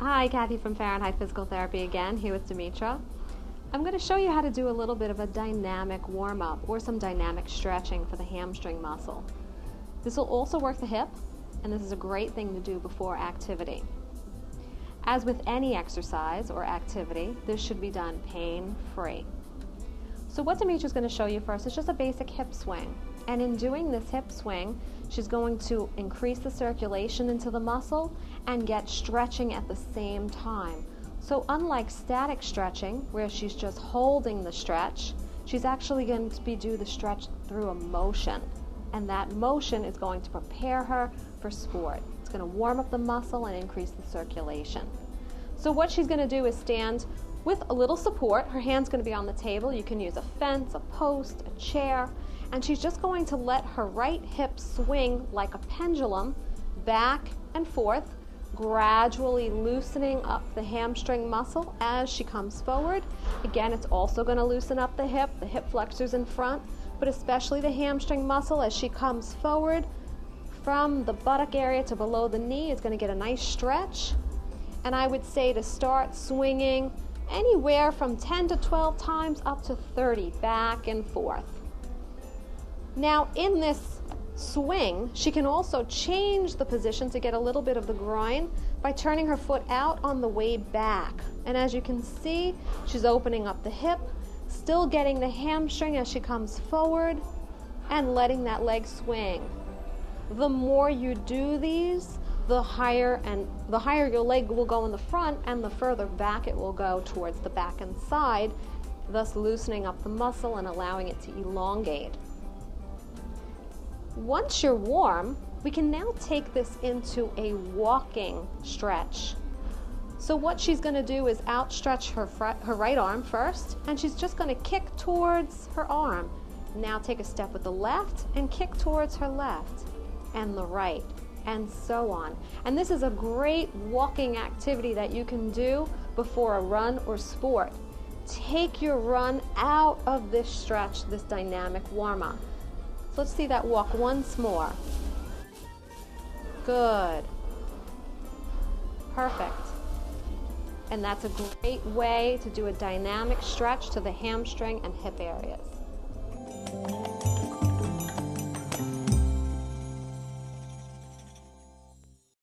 Hi, Kathy from Fahrenheit Physical Therapy again, here with Demetra. I'm going to show you how to do a little bit of a dynamic warm-up or some dynamic stretching for the hamstring muscle. This will also work the hip, and this is a great thing to do before activity. As with any exercise or activity, this should be done pain-free. So what Demetra's going to show you first is just a basic hip swing. And in doing this hip swing, she's going to increase the circulation into the muscle and get stretching at the same time. So unlike static stretching, where she's just holding the stretch, she's actually going to do the stretch through a motion. And that motion is going to prepare her for sport. It's going to warm up the muscle and increase the circulation. So what she's going to do is stand with a little support. Her hand's going to be on the table. You can use a fence, a post, a chair. And she's just going to let her right hip swing like a pendulum back and forth, gradually loosening up the hamstring muscle as she comes forward. Again, it's also going to loosen up the hip flexors in front, but especially the hamstring muscle as she comes forward from the buttock area to below the knee. It's going to get a nice stretch. And I would say to start swinging anywhere from 10 to 12 times up to 30 back and forth. Now in this swing, she can also change the position to get a little bit of the groin by turning her foot out on the way back. And as you can see, she's opening up the hip, still getting the hamstring as she comes forward and letting that leg swing. The more you do these, the higher your leg will go in the front and the further back it will go towards the back and side, thus loosening up the muscle and allowing it to elongate. Once you're warm, we can now take this into a walking stretch. So what she's going to do is outstretch her right arm first, and she's just going to kick towards her arm. Now take a step with the left and kick towards her left, and the right, and so on. And this is a great walking activity that you can do before a run or sport. Take your run out of this stretch, this dynamic warm-up. So let's see that walk once more. Good. Perfect. And that's a great way to do a dynamic stretch to the hamstring and hip areas.